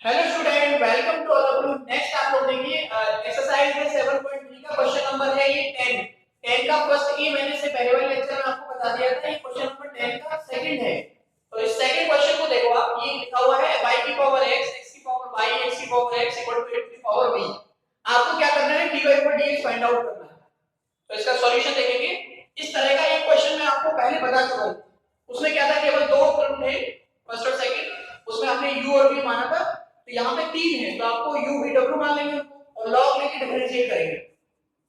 Hello student, welcome to all of you. Next आप लोग देखिए एक्सरसाइज में 7.3 का क्वेश्चन नंबर है ये 10। 10 का फर्स्ट ई मैंने से पहले वाले लेक्चर में आपको बता दिया था। ये क्वेश्चन नंबर 10 का सेकंड है। तो इस सेकंड क्वेश्चन को देखो आप, ये लिखा हुआ है y की पावर x, x की पावर y, x की power x equal to a to the power b। आपको क्या करना है, dy over dx find out करना है। तो इसका सॉल्यूशन देखेंगे। इस तरह का एक क्वेश्चन मैं आपको पहले बता चुका हूं। उसमें क्या था, केवल दो टर्म थे, फर्स्ट और सेकंड। उसमें हमने u और v माना था। तो यहाँ पे तीन है, तो आपको u v w मान लेंगे और log लेके डिफरेंशिएट करेंगे।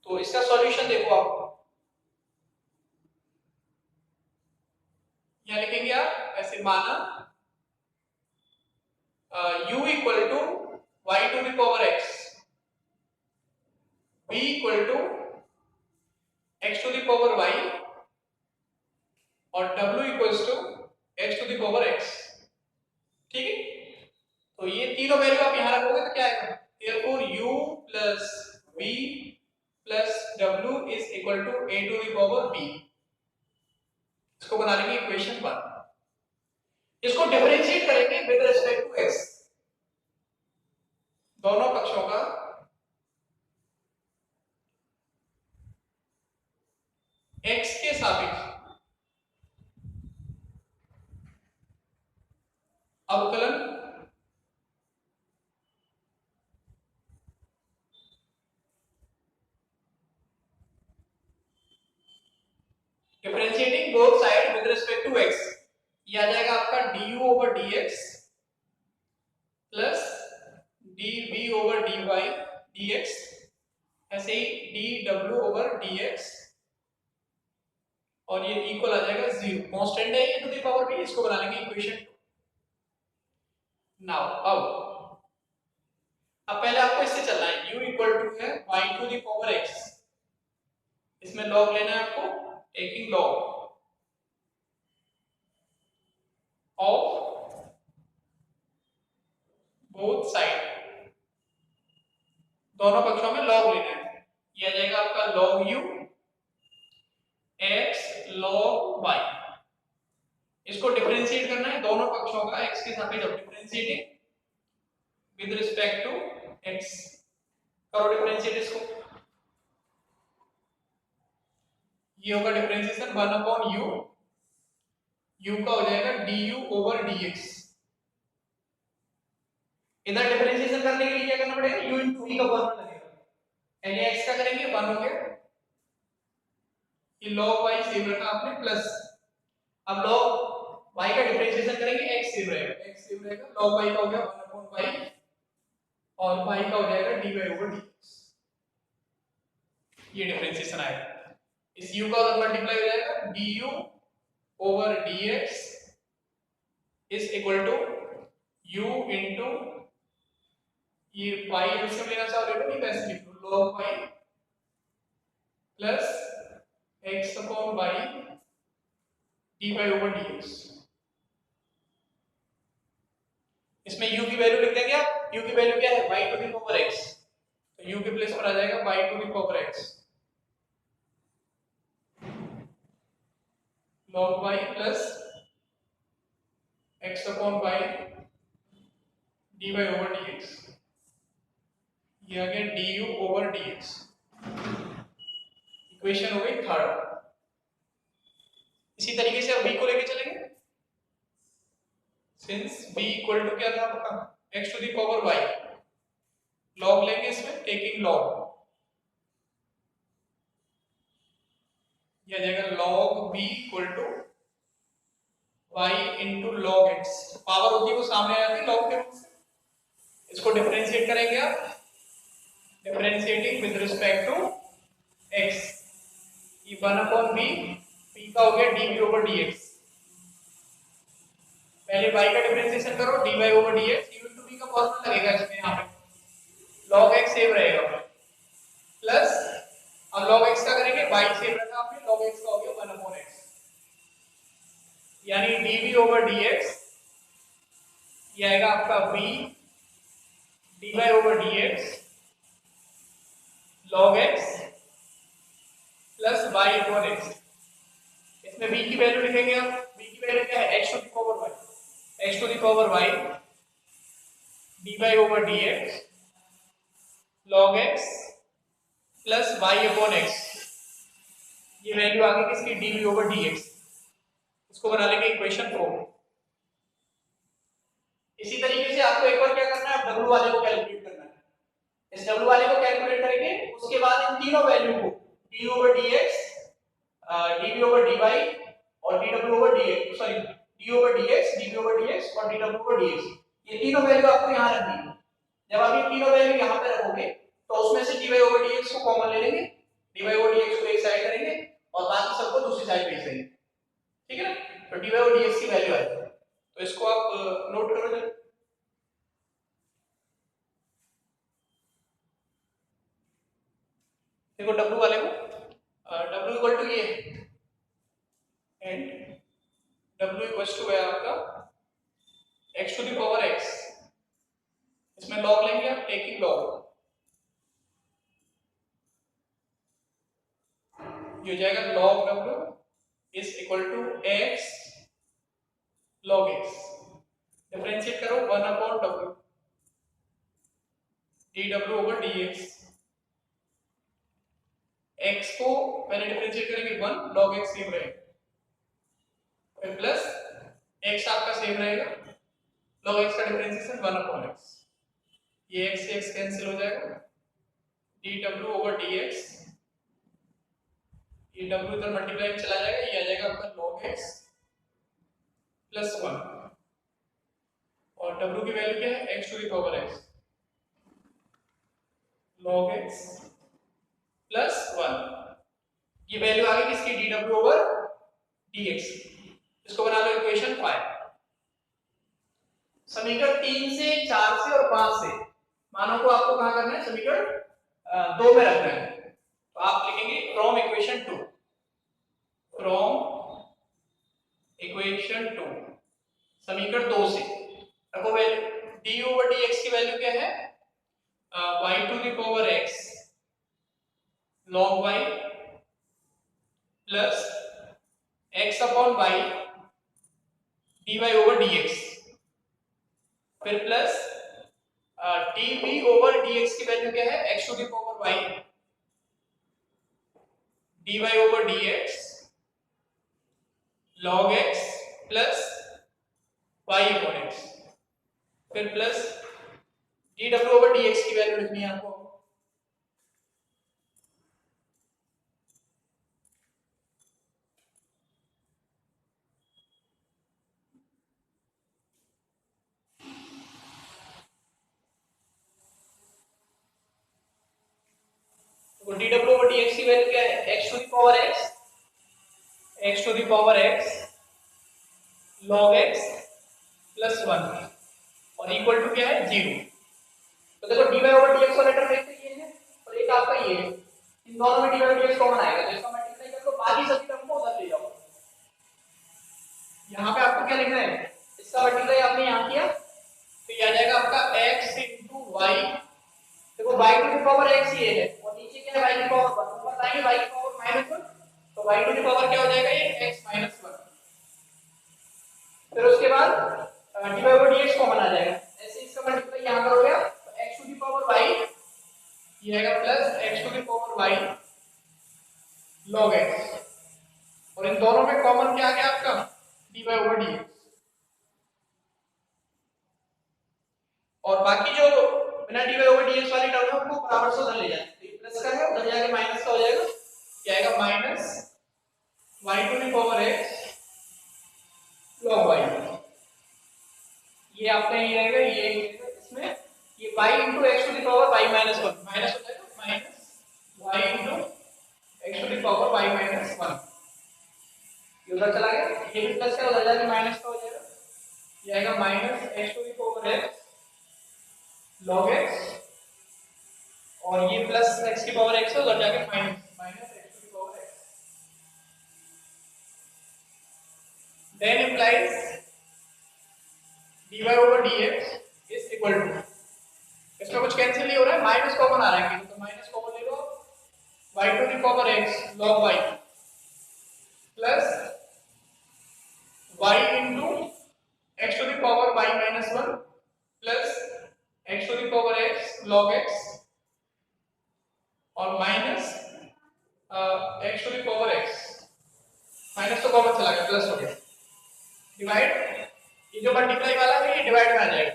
तो इसका सॉल्यूशन देखो आप, यहाँ लिखेंगे आप ऐसे माना u equal to y to the power x, v equal to x to the power y और w equals to x to the power x। ठीक है, तो ये तीनों वैल्यू आप यहां रखोगे तो क्या आएगा, therefore u plus v plus w is equal to a to the power b। इसको बना लेंगे इक्वेशन 1। इसको डिफरेंशिएट करेंगे विद रिस्पेक्ट टू x, दोनों पक्षों का x के सापेक्ष अवकलन differentiating both side with respect to x। ये आ जाएगा आपका du over dx plus dv over dy dx, ऐसे ही dw ओवर dx और ये इक्वल आ जाएगा 0। कांस्टेंट है ये टू द पावर b। इसको बना लेंगे इक्वेशन 2। नाउ अब पहले आपको इससे चलना है, u इक्वल टू है y to the power x। इसमें log लेना है आपको, taking log of both side, दोनों पक्षों में log लेना है। ये आ जाएगा आपका log u x log y। इसको डिफरेंशिएट करना है, दोनों पक्षों का x के सापेक्ष differentiating with respect to x। करो डिफरेंशिएट इसको। ये होगा डिफरेंशिएशन 1 अपॉन u का हो जाएगा du ओवर dx। इधर डिफरेंशिएशन करने के लिए क्या करना पड़ेगा, u into v का फॉर्मूला लगेगा, यानी x का करेंगे 1 हो गया, ये log y सेव रखा आपने प्लस, अब log y का डिफरेंशिएशन करेंगे x सेव रहेगा, log y का हो गया 1 अपॉन y और y का हो जाएगा dy ओवर dx। ये डिफरेंशिएशन आएगा, इस u का और मल्टीप्लाई हो जाएगा du over dx is equal to u into ये y एलसीएम लेना चाहो ले लो, नहीं वैसे लिख लो log y plus x upon y dy over dx। इसमें u की वैल्यू लिख देंगे आप, u की वैल्यू क्या है y to the power x, तो u के प्लेस पर आ जाएगा y to the power x log y plus x upon y dy over dx। ये आ गया du ओवर dx। इक्वेशन हो गई थर्ड। इसी तरीके से अब v को लेके चलेंगे, सिंस v इक्वल टू क्या था आपका x to the power y, log लेंगे इसमें, टेकिंग log, ये आ जाएगा log v equal to y into log x। Power होती है वो सामने आती है log के रूप से। इसको डिफरेंशिएट करेंगे आप, differentiating with respect to x, ये 1 अपॉन v, p का हो गया dv ओवर dx। पहले y का डिफरेंशिएशन करो, dy over dx, u into v का फॉर्मूला लगेगा इसमें, यहाँ पे log x सेव रहेगा प्लस, अब log x का करेंगे, y सेव रखा आपने, log x का हो गया 1 अपॉन x, यानी dv ओवर dx, ये आएगा आपका v dy over dx log x plus y upon x। इसमें v की वैल्यू लिखेंगे आप, v की वैल्यू क्या है x to the power y, x to the power y d y over D x log x plus y upon x, ये value आ गई किसकी, d we over D x. इसको बना लेंगे इक्वेशन 4। इसी तरीके से आपको एक बार क्या करना है, डब्ल्यू वाले को कैलकुलेट करना है। इस डब्ल्यू वाले को कैलकुलेट करेंगे, उसके बाद इन तीनों वैल्यू को D over D X, D we over D Y और D W over D X, sorry D over D X, D we over D X और D W over D X, ये तीनों value आपको यहाँ रखनी है। जब आप ये तीनों वैल्यू यहाँ पे रखोगे तो उसमें से dy ओवर dx को कॉमन ले लेंगे, dy ओवर dx को एक साइड करेंगे और बाकी सबको दूसरी साइड भेज देंगे, ठीक है ना। तो dy ओवर dx की वैल्यू आएगी, तो इसको आप नोट करो जरा। देखो w वाले को w इक्वल टू ये एंड w इक्वल टू है आपका x to the power x, इसमें लॉग लेंगे आप, टेकिंग लॉग, ये हो जाएगा log w is equal to x log x, differentiate करो 1 upon w dw over dx, x को पहले डिफरेंशिएट करेंगे 1, log x सेम रहेगा, फिर प्लस x आपका सेम रहेगा, log x का डिफरेंशिएशन 1 अपॉन x, ये x से x कैंसिल हो जाएगा, dw ओवर dx, ये w इधर मल्टीप्लाई में चला जाएगा, ये आ जाएगा आपका log x प्लस 1 और w की वैल्यू क्या है, x to the power x log x plus 1, ये वैल्यू आ गई किसकी, dw ओवर dx। इसको बना लो इक्वेशन 5। समीकरण 3 से 4 से और 5 से मानों को आपको कहां करना है, समीकरण 2 में रखना है, तो आप लिखेंगे फ्रॉम इक्वेशन 2, फ्रॉम इक्वेशन 2 समीकरण 2 से रखो value, d over D x की वैल्यू क्या है, y to the power x log y plus x upon y dy over dx, फिर प्लस dv ओवर dx की वैल्यू क्या है, x to the power y dy over dx log x plus y upon x, फिर plus dw over dx की value लिखनी है आपको, तो dw ओवर dx की वैल्यू क्या है, x to the power x, x to the power x log x plus 1 और इक्वल टू क्या है, 0। तो देखो dy ओवर dx वाला टर्म एक तो ये है और एक आपका ये है, इन दोनों में dy ओवर dx कॉमन आएगा, तो इसका मल्टीप्लाई कर लो, बाकी सभी टर्म को उधर ले जाओ। यहाँ पे आपको क्या लिखना है, इसका मल्टीप्लाई आपने यहाँ किया तो ये आ जाएगा आपका x into y, देखो y to the power x ये है और नीचे क्या है y की पावर 1, ऊपर लाएंगे y की पावर -1, तो y टू द पावर क्या हो जाएगा, ये x - 1, फिर उसके बाद dy ओवर dx कॉमन आ जाएगा, ऐसे इसका मल्टीप्लाई यहां करोगे आप तो x to the power y ये आएगा plus x to the power y log x, और इन दोनों में कॉमन क्या आ गया आपका, dy ओवर dx, और बाकी जो बिना dy ओवर dx वाली टर्म है उनको बराबर से उधर ले जाए, तो ये प्लस का है उधर जाके माइनस का हो जाएगा, क्या आएगा minus y to the power x log y, ये आपका ये रहेगा, ये इसमें ये y into x to the power y minus 1 minus हो जाएगा, minus y into x to the power y minus 1, ये उधर चला गया, ये भी प्लस का उधर जाके माइनस का हो जाएगा, ये आएगा minus x to the power x log x, और ये प्लस x की पावर x है उधर जाके minus x to the power x, then implies dy over dx is equal to, इसमें कुछ कैंसिल नहीं हो रहा है, माइनस कॉमन आ रहा है, तो माइनस कॉमन ले लो, y to the power x log y plus y into x to the power y minus 1 plus log x और minus x to the power x, minus तो कॉमन चला गया, plus हो गया, डिवाइड, ये जो मल्टीप्लाई वाला है ये डिवाइड में आ जाएगा,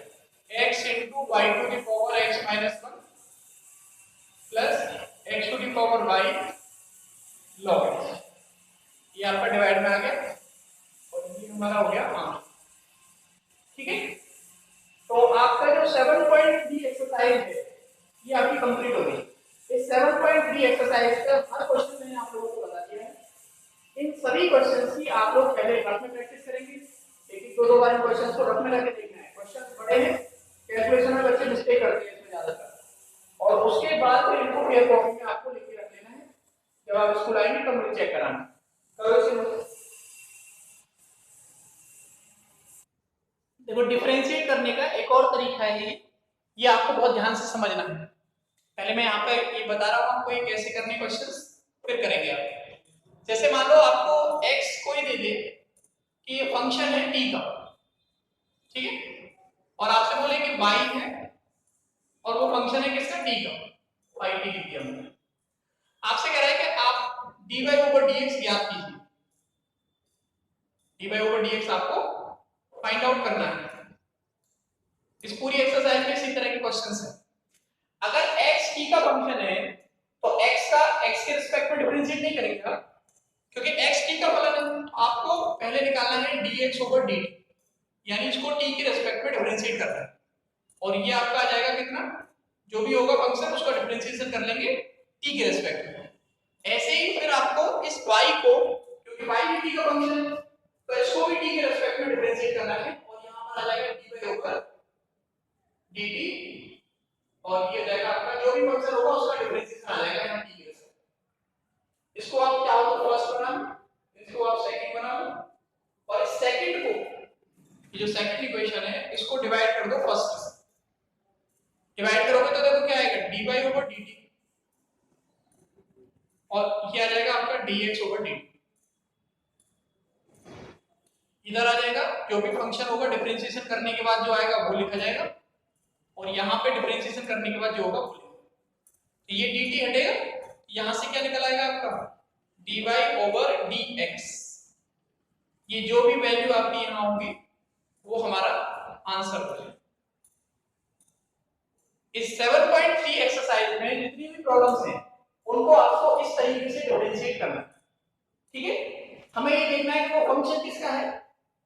x into y to the power x minus one plus x to the power y log x, ये आपका डिवाइड में आ गया और ये हमारा हो गया हाँ, ठीक है। तो आपका जो 7.3 एक्सरसाइज है ये आपकी कंप्लीट हो गई। इस 7.3 एक्सरसाइज का हर क्वेश्चन मैंने आप लोगों को बता दिया है। इन सभी क्वेश्चंस की आप लोग पहले रफ में प्रैक्टिस करेंगे, एक दो बार इन क्वेश्चंस को रफ में करके देखना है। क्वेश्चंस बड़े हैं, कैलकुलेशन में बच्चे मिस्टेक करते हैं इसमें ज्यादातर, और उसके बाद फिर इनको फेयर कॉपी में आपको लिख के रख लेना है, जब आप स्कूल आएंगे तो मुझे चेक कराना। करो इसे, देखो डिफरेंशिएट करने का एक और तरीका है, ये आपको बहुत ध्यान से समझना है। पहले मैं यहाँ पर ये बता रहा हूँ आपको ये कैसे करने क्वेश्चंस, फिर करेंगे आप। जैसे मान लो आपको x कोई दे दे कि ये फंक्शन है t का, ठीक है, और आपसे बोले कि y है और वो फंक्शन है किसका, t का, y t लिख दिया हमने। आपसे कह रहा है कि आप dy ओवर dx ज्ञात कीजिए, dy ओवर dx आपको फाइंड आउट करना है। इस पूरी एक्सरसाइज में इसी तरह के क्वेश्चंस हैं। अगर x t का फंक्शन है तो x का x के रिस्पेक्ट में डिफरेंशिएट नहीं करेगा, क्योंकि x t का फलन आपको पहले निकालना है dx ओवर dt, यानी इसको t के रिस्पेक्ट में डिफरेंशिएट करना है, और ये आपका आ जाएगा कितना, जो भी होगा फंक्शन उसका डिफरेंशिएशन कर लेंगे t के रिस्पेक्ट में। ऐसे ही फिर आपको इस y को, क्योंकि y भी t का फंक्शन है तो इसको भी t के रिस्पेक्ट में डिफरेंशिएट करना है, और यहां पर आ जाएगा dy ओवर dt, और ये जाएगा आपका जो भी फंक्शन होगा उसका डिफरेंशिएशन आ जाएगा यहां t के रिस्पेक्ट। इसको आप क्या हो तो फर्स्ट बनाओ, इसको आप सेकंड बनाओ, और इस सेकंड को, ये जो सेकंड इक्वेशन है इसको डिवाइड कर दो फर्स्ट से। डिवाइड करोगे तो देखो क्या आएगा, dy ओवर dt, और ये आ जाएगा आपका dx ओवर dt। इधर आ जाएगा जो भी फंक्शन होगा डिफरेंशिएशन करने के बाद जो आएगा वो लिखा जाएगा, और यहाँ पे डिफरेंशिएशन करने के बाद जो होगा वो लिखा। तो ये dt हटेगा, यहाँ से क्या निकल आएगा आपका dy ओवर dx। ये जो भी वैल्यू आपकी यहाँ होगी वो हमारा आंसर हो जाएगा। इस 7.3 एक्सरसाइज में जितनी भी प्रॉब्लम्स हैं उनको आपको इस तरीके से डिफरेंशिएट करना है, ठीक है। हमें ये देखना है कि वो फंक्शन किसका है,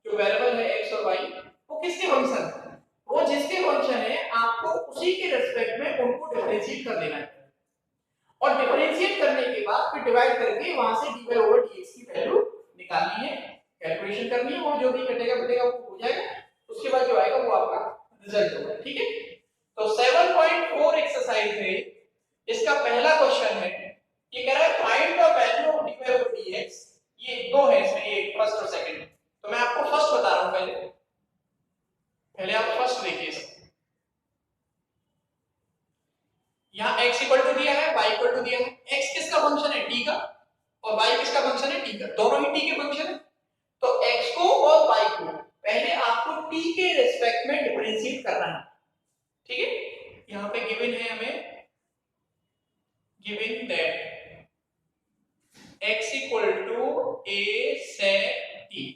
जो वेरिएबल है x और y, वो किसके फंक्शन है, वो जिसके फंक्शन है आपको उसी के रिस्पेक्ट में उनको डिफरेंशिएट कर देना है, और डिफरेंशिएट करने के बाद फिर डिवाइड करके वहां से dy ओवर dx की वैल्यू निकालनी है, कैलकुलेशन करनी है, और जो भी कटेगा बटेगा वो हो जाएगा, उसके बाद जो आएगा वो आपका रिजल्ट होगा, ठीक है। तो 7.4 एक्सरसाइज है, इसका पहला क्वेश्चन है, ये कह रहा है find the value of dy over dx। ये दो है इसमें, एक फर्स्ट और सेकंड, तो मैं आपको फर्स्ट बता रहा हूं, पहले आप फर्स्ट देखिए इसको। यहाँ x इक्वल टू दिया है, y इक्वल टू दिया है। x किसका फंक्शन है, t का, और y किसका फंक्शन है, t का, दोनों ही t के फंक्शन है। तो x को और y को पहले आपको t के रिस्पेक्ट में डिफरेंशिएट करना है, ठीक है। यहाँ पे गिवन है हमें, given that x equal to a sec t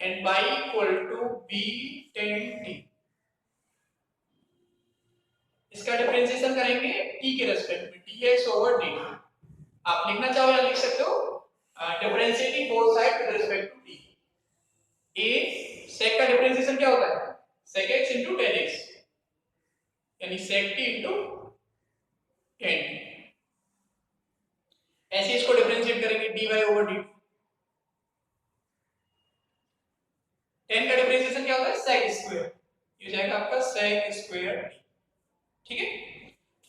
and y equal to b tan t। इसका डिफरेंशिएशन करेंगे t के रिस्पेक्ट में, dx ओवर dt। आप लिखना चाहो या लिख सकते हो, differentiating both side with respect to t। a sec का डिफरेंशिएशन क्या होता है, sec x into tan x, यानी sec t into tan t। ऐसे इसको डिफरेंशिएट करेंगे dy ओवर dt। tan का डिफरेंशिएशन क्या होता है, sec स्क्वायर, ये हो जाएगा आपका sec स्क्वायर t, ठीक है।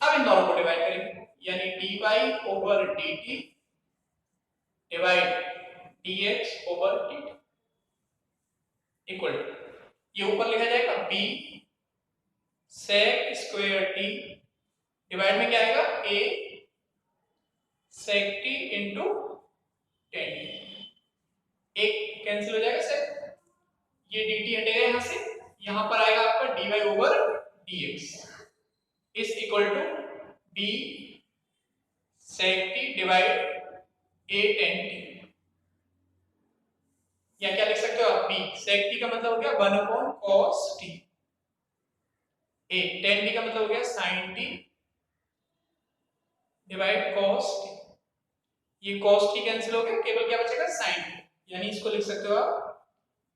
अब इन दोनों को डिवाइड करेंगे, यानी dy over dt divide dx over dt equal to, ये ऊपर लिखा जाएगा b sec square t divide में क्या आएगा, a sec t into tan t, एक कैंसिल हो जाएगा sec, ये dt हटेगा यहाँ से, यहाँ पर आएगा आपका dy over dx। Is equal to b sec t divide a tan t, या क्या लिख सकते हो आप, b sec t का मतलब हो गया 1 upon cos t, a tan t का मतलब हो गया sin t divide cos t, ये cos t कैंसिल हो गया, केवल क्या बचेगा sin t, यानी इसको लिख सकते हो आप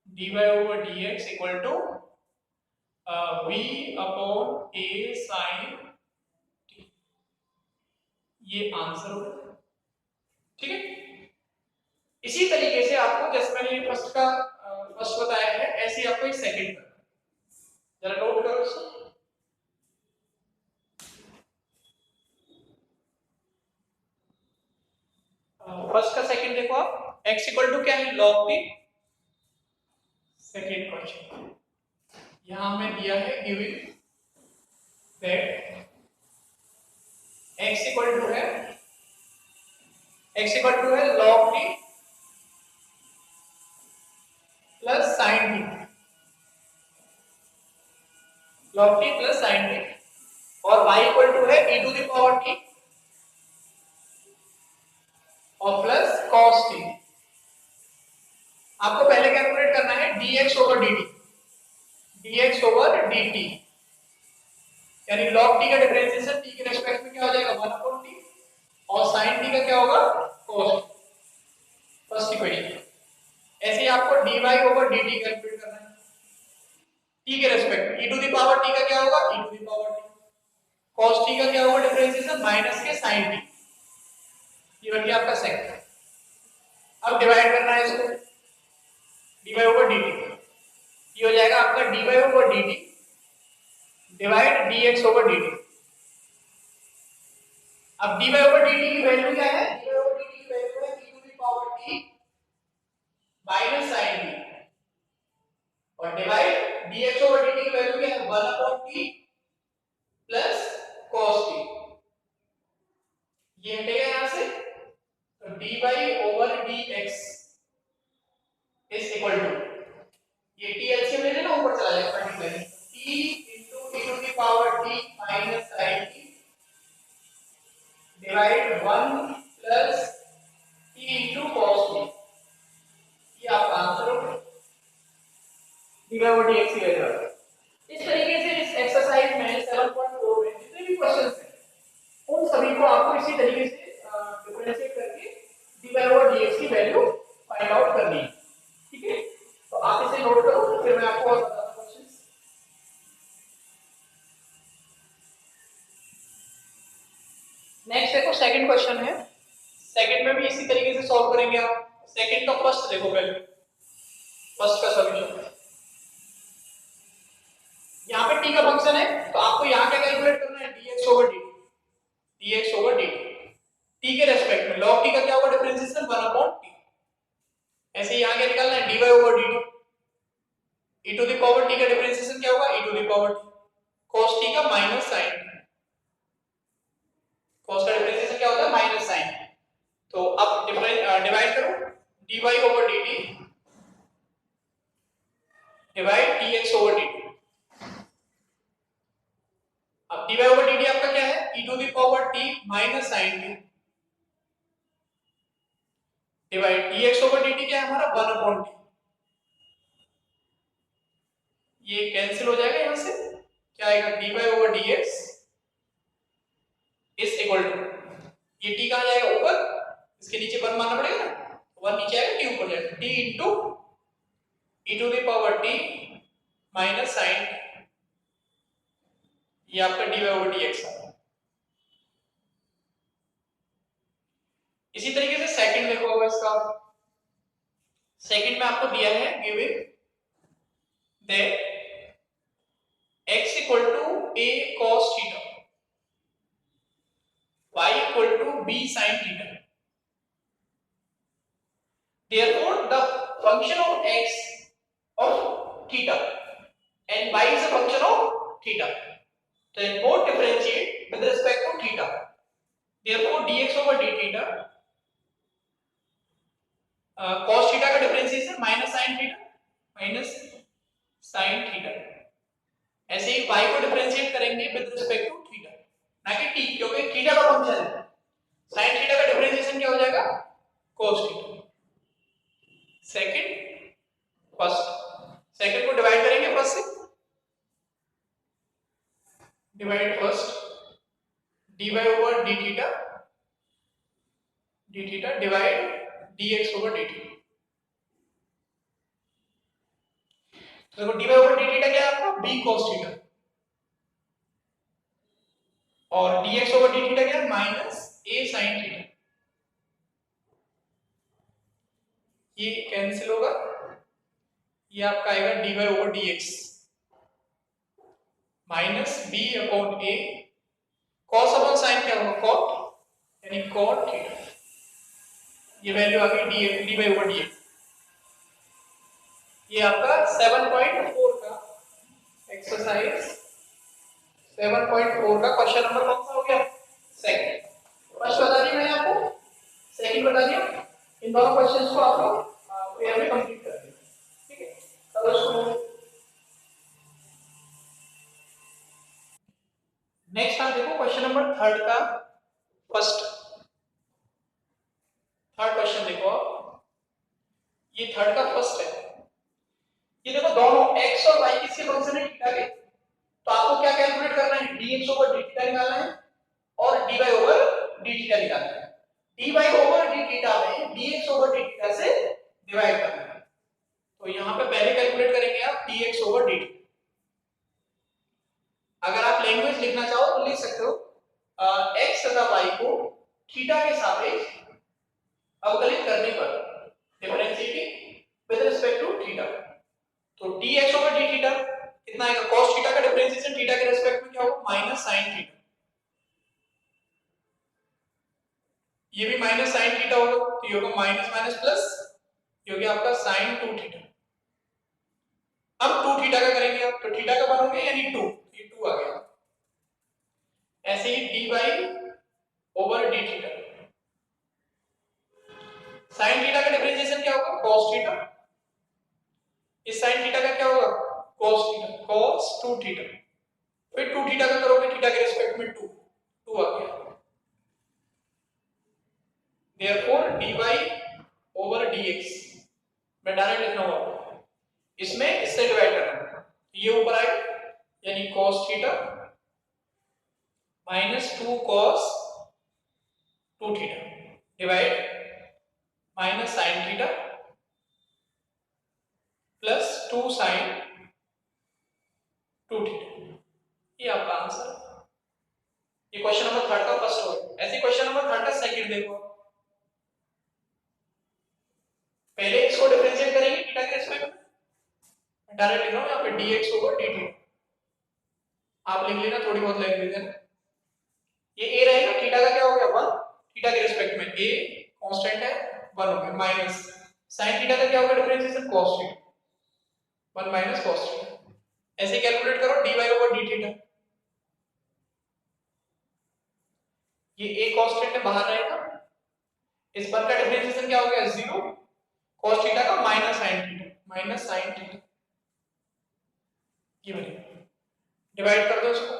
dy over dx equal to v upon a sin t, ये आंसर होगा। ठीक है, इसी तरीके से आपको जैसे मैंने फर्स्ट बताया है, ऐसे ही आपको एक सेकंड करना है, जरा नोट करो इसको। फर्स्ट का सेकंड देखो आप, x इक्वल टू क्या है log p, सेकंड क्वेश्चन यहां में दिया है given that x equal to है log t plus sin t, log t plus sin t, और y इक्वल टू है e to the power t और प्लस cos t। आपको पहले कैलकुलेट करना है dx over dt, dx over dt, यानी log t का डिफरेंशिएशन t के रिस्पेक्ट में क्या हो जाएगा 1 अपॉन t, और sin t का क्या होगा cos t, फर्स्ट इक्वेशन। ऐसे ही आपको dy ओवर dt कैलकुलेट करना है t के respect, e to the power t का क्या होगा e to the power t, cos t का क्या होगा डिफरेंशिएशन माइनस के sin t, ये बन गया आपका सेकंड। अब डिवाइड करना है इसको dy ओवर dt, ये हो जाएगा आपका dy over dt divide dx over dt। अब dy ओवर dt की वैल्यू क्या है, dy ओवर dt की वैल्यू है e to the power t minus sin t, और डिवाइड dx ओवर dt की वैल्यू क्या है 1 upon t plus cos t, ये हटेगा यहां से, तो dy over dx is equal to, ये t एलसीएम ले लेना ऊपर चला जाएगा multiply, t into e to the power t minus sin t divide 1 plus t into cos t, ये आपका आंसर होगा dy ओवर dx की वैल्यू। इस तरीके से इस एक्सरसाइज में 7.4 में जितने भी क्वेश्चंस हैं उन सभी को आपको इसी तरीके से डिफरेंशिएट करके dy ओवर dx की वैल्यू फाइंड आउट करनी है। ठीक है, तो आप इसे नोट करो, फिर मैं आपको और बताता हूं क्वेश्चंस। नेक्स्ट देखो सेकंड क्वेश्चन है, सेकंड में भी इसी तरीके से सॉल्व करेंगे आप। सेकंड का फर्स्ट देखो पहले, फर्स्ट का सॉल्यूशन यहाँ पे t का फंक्शन है, तो आपको यहाँ क्या कैलकुलेट करना है dx over dt, dx over dt t के रेस्पेक्ट में log t का क्या होगा डिफरेंशिएशन 1 अपॉन t, ऐसे यहाँ क्या निकालना है dy over dt, e to the power t का डिफरेंशिएशन क्या होगा e to the power t, cos t का माइनस sin t, cos का डिफरेंशिएशन क्या होता है माइनस sin, तो अब डिवाइड करो dy over dt divide dx over dt। अब dy ओवर dt आपका क्या है e to the power t minus sin t divide dx over dt क्या है हमारा 1 अपॉन t, ये कैंसिल हो जाएगा यहां से, क्या आएगा dy over dx is equal to, ये t कहां जाएगा ऊपर, इसके नीचे 1 मानना पड़ेगा ना, 1 नीचे आएगा t ऊपर जाएगा, t into e to the power t minus sin, ये आपका dy ओवर dx है। इसी तरीके से सेकंड देखो होगा इसका, सेकंड में आपको दिया है given that x equal to a cos theta, y equal to b sin theta, therefore the function of x of theta and y is a function of theta, then both differentiate with respect to theta, therefore dx over d theta cos theta का differentiation minus sin theta ऐसे ही y को differentiate करेंगे with respect to theta, ना कि t, क्योंकि theta का function है। sin theta का डिफरेंशिएशन क्या हो जाएगा, cos theta. Second first, second को डिवाइड करेंगे फर्स्ट से, divide first dy over d theta divide dx over dt। तो देखो dy ओवर d थीटा क्या है आपका, b cos थीटा, और dx ओवर d थीटा क्या है, माइनस a sin थीटा। ये कैंसिल होगा, ये आपका आएगा dy over dx minus b upon a, cos upon sin क्या होगा, cot, यानी cot थीटा। ये वैल्यू आ गई dy ओवर dx। ये आपका 7.4 का एक्सरसाइज 7.4 का क्वेश्चन नंबर कौन सा हो गया, सेकंड। फर्स्ट बता दिया मैंने आपको, सेकंड बता दिया। इन दोनों क्वेश्चंस को आप लोग पेयर में कंप्लीट कर देंगे, ठीक है। चलो इसको नेक्स्ट आप देखो क्वेश्चन नंबर थर्ड का थर्ड क्वेश्चन देखो आप, ये थर्ड का फर्स्ट है। ये देखो दोनों x और y किसके फंक्शन है, थीटा के। तो आपको क्या कैलकुलेट करना है, dx ओवर d थीटा निकालना है और dy ओवर d थीटा निकालना है। dy ओवर d थीटा में dx ओवर d थीटा से डिवाइड करना है। तो यहां पे पहले कैलकुलेट करेंगे आप dx ओवर d। अगर आप लैंग्वेज लिखना चाहो तो लिख सकते हो x तथा y को थीटा के सापेक्ष अवकलित करने पर differentiating with respect to theta. तो dx ओवर d थीटा कितना आएगा, cos थीटा का डिफरेंशिएशन थीटा के रिस्पेक्ट में क्या होगा, माइनस sin थीटा। ये भी माइनस sin थीटा होगा, तो ये होगा माइनस माइनस प्लस, ये हो गया आपका sin 2 थीटा। अब 2 थीटा का करेंगे आप, तो थीटा का बनोगे यानी 2, ये 2 आ गया। ऐसे ही dy over d theta, sin theta का डिफरेंशिएशन क्या होगा, cos थीटा। इस sin थीटा का क्या होगा, cos थीटा, cos 2 थीटा। फिर 2 थीटा का करोगे थीटा के रिस्पेक्ट में 2 आ गया। Therefore dy ओवर dx मैं डायरेक्ट लिख रहा हूं आपको, इसमें इससे डिवाइड करना है, ये ऊपर आएगा यानी cos theta minus 2 cos 2 theta divide minus sin theta plus 2 sin 2 theta. ये आपका आंसर है। ये क्वेश्चन नंबर थर्ड का फर्स्ट हो गया। ऐसे क्वेश्चन नंबर थर्ड का सेकंड देखो, पहले इसको डिफरेंशिएट करेंगे थीटा के रिस्पेक्ट में, डायरेक्ट लिख रहा हूं यहां पे dx ओवर dt। आप लिख लेना, थोड़ी बहुत लैंग्वेज है। ये a रहेगा, थीटा का क्या हो गया 1, थीटा के रिस्पेक्ट में a कांस्टेंट है 1 हो गया, माइनस sin थीटा का क्या होगा differentiation cos theta 1 minus cos theta. ऐसे कैलकुलेट करो dy ओवर d थीटा, ये a कांस्टेंट है बाहर रहेगा, इस पर का डिफरेंशिएशन क्या हो गया 0, cos थीटा का माइनस sin थीटा ये बनेगा। डिवाइड कर दो इसको,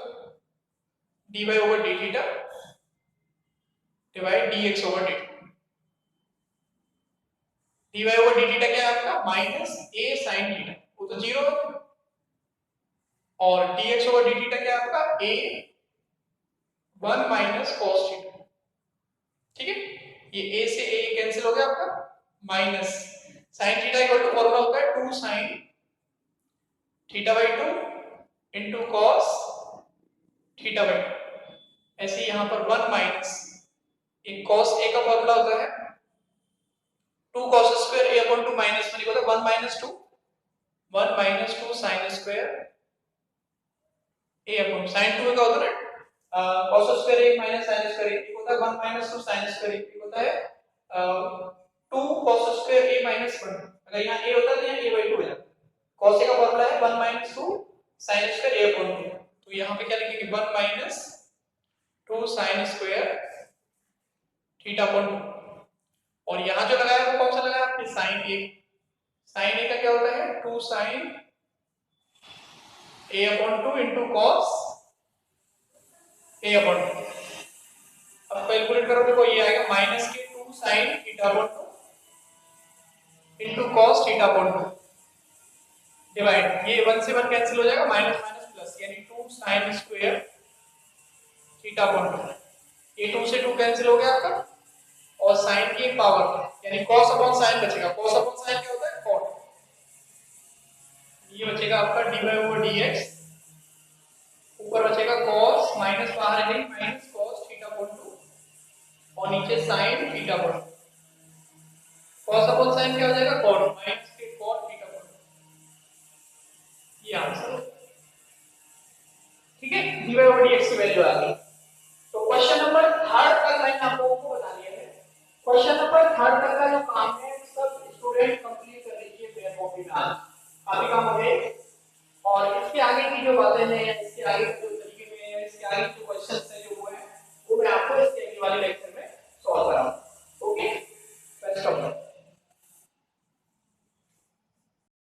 dy over d theta divide dx over dt। dy over d theta क्या है आपका, माइनस a sin थीटा, वो तो 0 है, और dx ओवर d थीटा क्या है आपका a 1 माइनस cos थीटा। ठीक है, ये a से a कैंसिल हो गया आपका, minus sin theta equal to formula होता है 2 sin theta by 2 into cos theta by 2। ऐसे यहां पर 1 माइनस एक cos a का फॉर्मूला होता है 2 cos square a upon 2 minus में लिखो तो 1 minus 2 sin square a upon sin 2 का होता है cos square a minus sin square a होता है 1 माइनस 2 sin स्क्वायर a होता है 2 cos स्क्वायर a माइनस 1। अगर यहां a होता तो यहां a बाई 2 हो जाता। cos a का फॉर्मूला है 1 minus 2 sin square a upon 2, तो यहां पे क्या लिखेंगे 1 minus 2 sin square theta upon 2, और यहां जो लगाया वो कौन सा लगाया आपने sin a। sin a का क्या होता है 2 sin a upon 2 into cos a upon 2। अब कैलकुलेट करो, देखो ये आएगा माइनस के 2 sine theta upon 2 into cos theta upon 2 divide, ये 1 से 1 कैंसिल हो जाएगा, माइनस माइनस प्लस, यानी 2 साइन स्क्वायर थीटा अपॉन 2। ये 2 से 2 कैंसिल हो गया आपका, और साइन की पावर यानी cos अपॉन साइन बचेगा। cos अपॉन साइन क्या होता है, cot। ये बचेगा आपका dy/dx, ऊपर बचेगा cos माइनस बाहर है माइनस cos थीटा अपॉन 2 और नीचे sin theta upon 2। cos upon sine क्या हो जाएगा, cot माइनस के cot थीटा अपॉन 2। ये आंसर है, ठीक है। dy/dx की वैल्यू आ गई। तो क्वेश्चन नंबर 3 तक मैंने आप लोगों को बता दिया है। क्वेश्चन नंबर 3 तक का जो काम है सब स्टूडेंट कंप्लीट कर लीजिए बेयर कॉपी में, काफी काम हो गए। और इसके आगे की जो बातें हैं, इसके आगे जो तरीके में, इसके आगे जो